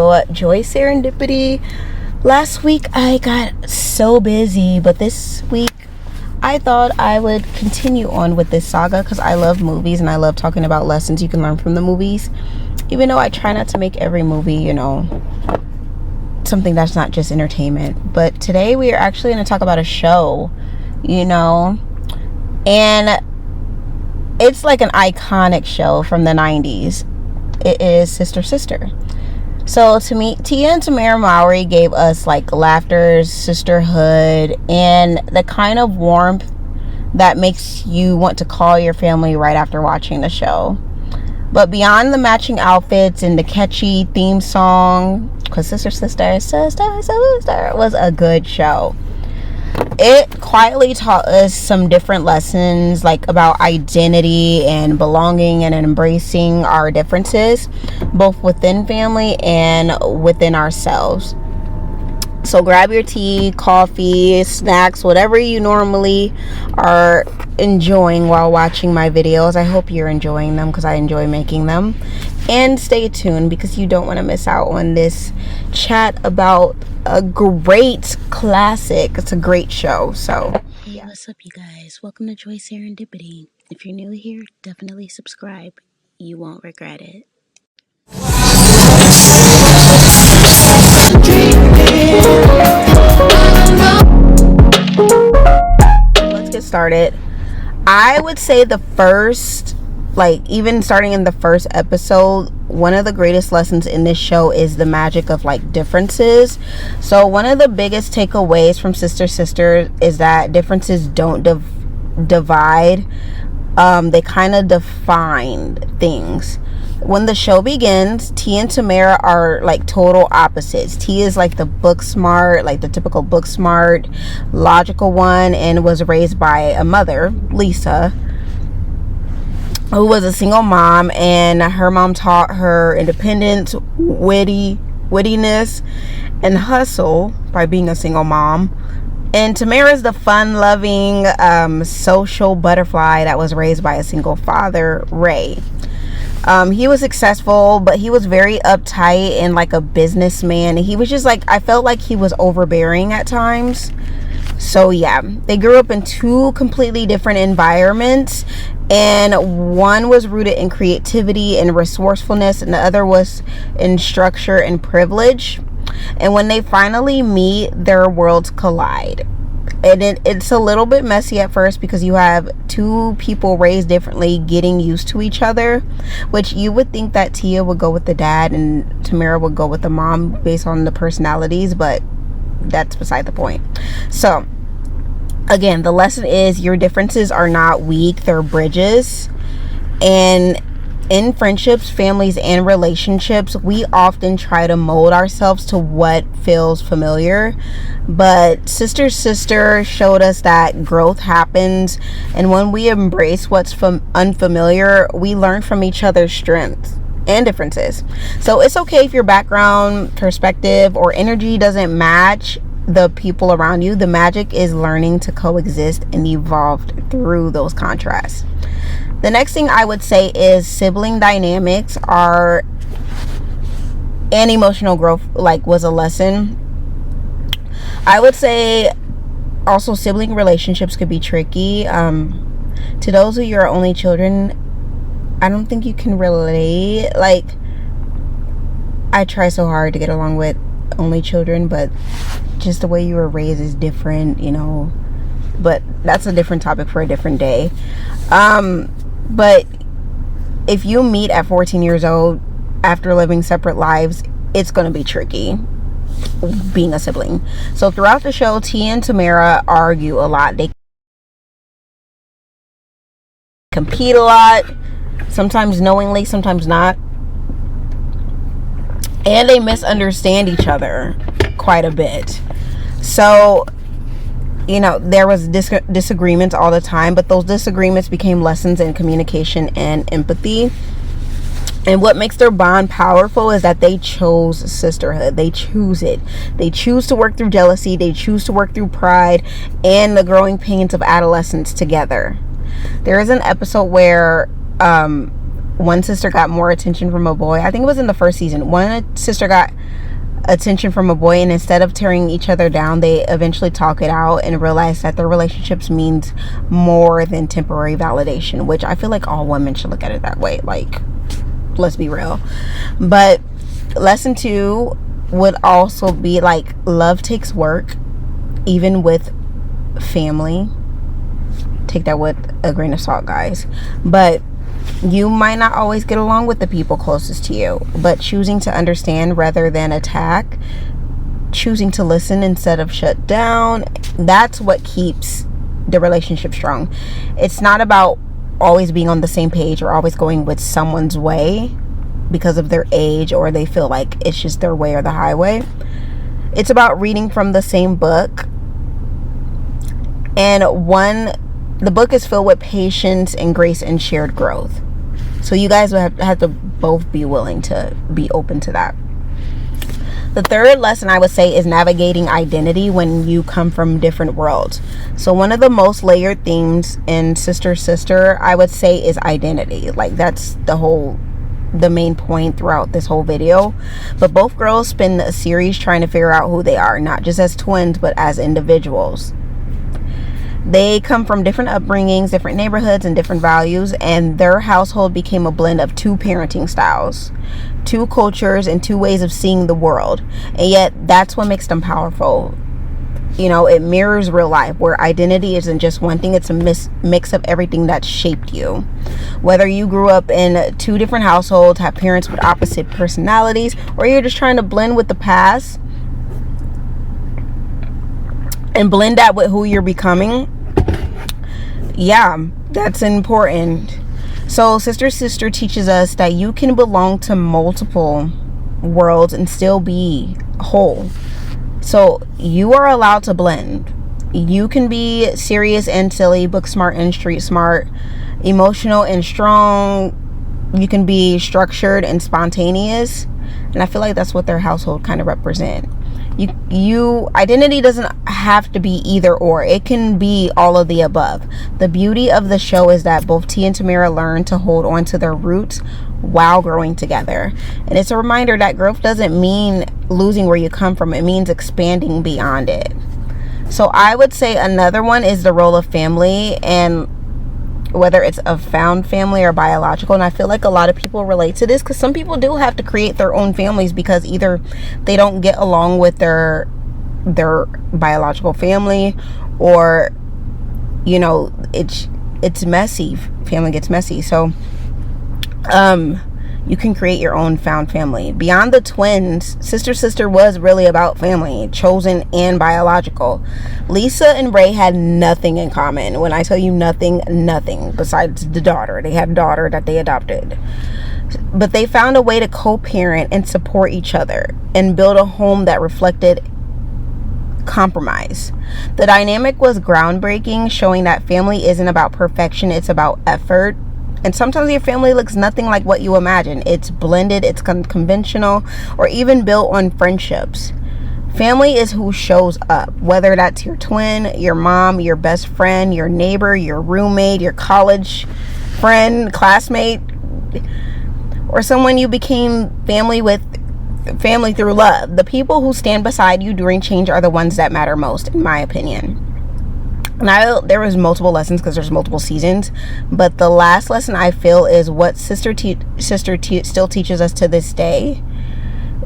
to Joi Serendipity. Last week I got so busy, but this week I thought I would continue on with this saga because I love movies and I love talking about lessons you can learn from the movies. Even though I try not to make every movie, something that's not just entertainment. But today we are actually going to talk about a show, and it's like an iconic show from the 90s. It is Sister. So to me, Tia and Tamera Mowry gave us like laughter, sisterhood, and the kind of warmth that makes you want to call your family right after watching the show. But beyond the matching outfits and the catchy theme song, because Sister was a good show. It quietly taught us some different lessons, like about identity and belonging and embracing our differences, both within family and within ourselves. So grab your tea, coffee, snacks, whatever you normally are enjoying while watching my videos. I hope you're enjoying them because I enjoy making them. And stay tuned because you don't want to miss out on this chat about a great classic. It's a great show. So, hey, what's up, you guys? Welcome to Joi Serendipity. If you're new here, definitely subscribe. You won't regret it. Let's get started. I would say the first, even starting in the first episode, one of the greatest lessons in this show is the magic of differences. So one of the biggest takeaways from Sister is that differences don't divide. They kind of define things. When the show begins, Tia and Tamera are total opposites. Tia is the book smart, the typical book smart, logical one, and was raised by a mother, Lisa, who was a single mom, and her mom taught her independence, wittiness, and hustle by being a single mom. And Tamera's the fun-loving, social butterfly that was raised by a single father, Ray. He was successful, but he was very uptight and like a businessman. He was just I felt like he was overbearing at times. So yeah, they grew up in two completely different environments, and one was rooted in creativity and resourcefulness, and the other was in structure and privilege. And when they finally meet, their worlds collide. And it's a little bit messy at first because you have two people raised differently getting used to each other, which you would think that Tia would go with the dad and Tamera would go with the mom based on the personalities, but that's beside the point. So again, the lesson is your differences are not weak, they're bridges. And in friendships, families, and relationships, we often try to mold ourselves to what feels familiar. But Sister showed us that growth happens, and when we embrace what's unfamiliar, we learn from each other's strengths and differences. So it's okay if your background, perspective, or energy doesn't match the people around you. The magic is learning to coexist and evolve through those contrasts. The next thing I would say is sibling dynamics and emotional growth was a lesson. I would say also sibling relationships could be tricky. To those of you who are only children, I don't think you can relate. I try so hard to get along with only children, but just the way you were raised is different, but that's a different topic for a different day. But if you meet at 14 years old after living separate lives, it's going to be tricky being a sibling. So throughout the show, Tia and Tamera argue a lot. They compete a lot, sometimes knowingly, sometimes not. And they misunderstand each other quite a bit. So there was disagreements all the time, but those disagreements became lessons in communication and empathy. And what makes their bond powerful is that they chose sisterhood. They choose it. They choose to work through jealousy. They choose to work through pride and the growing pains of adolescence together. There is an episode where one sister got more attention from a boy. I think it was in the first season. One sister got attention from a boy, and instead of tearing each other down, they eventually talk it out and realize that their relationships means more than temporary validation, which I feel like all women should look at it that way. Like, let's be real. But lesson 2 would also be like, love takes work, even with family. Take that with a grain of salt, guys. But you might not always get along with the people closest to you, but choosing to understand rather than attack, choosing to listen instead of shut down, that's what keeps the relationship strong. It's not about always being on the same page or always going with someone's way because of their age or they feel like it's just their way or the highway. It's about reading from the same book. And the book is filled with patience and grace and shared growth. So you guys would have to both be willing to be open to that. The third lesson I would say is navigating identity when you come from different worlds. So one of the most layered themes in Sister Sister, I would say, is identity. Like, that's the main point throughout this whole video. But both girls spend a series trying to figure out who they are, not just as twins, but as individuals. They come from different upbringings, different neighborhoods, and different values, and their household became a blend of 2 parenting styles, 2 cultures, and 2 ways of seeing the world. And yet, that's what makes them powerful. You know, it mirrors real life, where identity isn't just one thing, it's a mix of everything that shaped you. Whether you grew up in 2 different households, have parents with opposite personalities, or you're just trying to blend with the past and blend that with who you're becoming, yeah, that's important. So Sister Sister teaches us that you can belong to multiple worlds and still be whole. So you are allowed to blend. You can be serious and silly, book smart and street smart, emotional and strong. You can be structured and spontaneous. And I feel like that's what their household kind of represent. Identity doesn't have to be either or. It can be all of the above. The beauty of the show is that both T and Tamera learn to hold on to their roots while growing together. And it's a reminder that growth doesn't mean losing where you come from. It means expanding beyond it. So I would say another one is the role of family, and whether it's a found family or biological. And I feel like a lot of people relate to this because some people do have to create their own families because either they don't get along with their biological family, or, you know, it's messy. Family gets messy. So you can create your own found family. Beyond the twins, Sister Sister was really about family, chosen and biological. Lisa and Ray had nothing in common. When I tell you nothing besides the daughter. They had a daughter that they adopted. But they found a way to co-parent and support each other and build a home that reflected compromise. The dynamic was groundbreaking, showing that family isn't about perfection, it's about effort. And sometimes your family looks nothing like what you imagine. It's blended, it's conventional, or even built on friendships. Family is who shows up, whether that's your twin, your mom, your best friend, your neighbor, your roommate, your college friend, classmate, or someone you became family through love. The people who stand beside you during change are the ones that matter most, in my opinion. There was multiple lessons because there's multiple seasons, but the last lesson I feel is what Sister still teaches us to this day.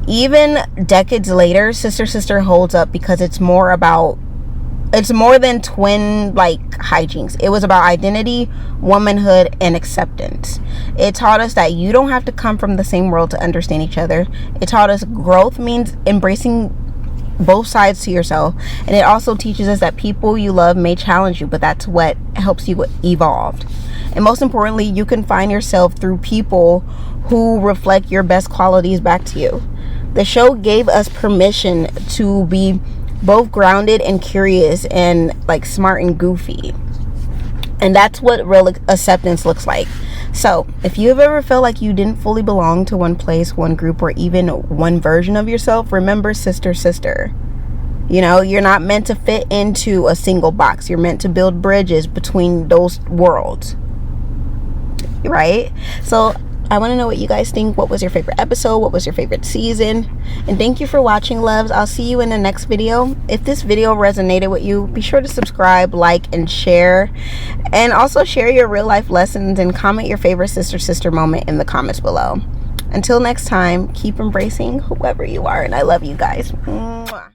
Even decades later, Sister Sister holds up because it's more than twin like hijinks. It was about identity, womanhood, and acceptance. It taught us that you don't have to come from the same world to understand each other. It taught us growth means embracing both sides to yourself, and it also teaches us that people you love may challenge you, but that's what helps you evolve. And most importantly, you can find yourself through people who reflect your best qualities back to you. The show gave us permission to be both grounded and curious, and like smart and goofy, and that's what real acceptance looks like. So if you've ever felt like you didn't fully belong to one place, one group, or even one version of yourself, remember Sister Sister. You know, you're not meant to fit into a single box. You're meant to build bridges between those worlds, right? So I want to know what you guys think. What was your favorite episode? What was your favorite season? And thank you for watching, loves. I'll see you in the next video. If this video resonated with you, be sure to subscribe, like, and share. And also share your real life lessons and comment your favorite sister moment in the comments below. Until next time, keep embracing whoever you are, and I love you guys. Mwah.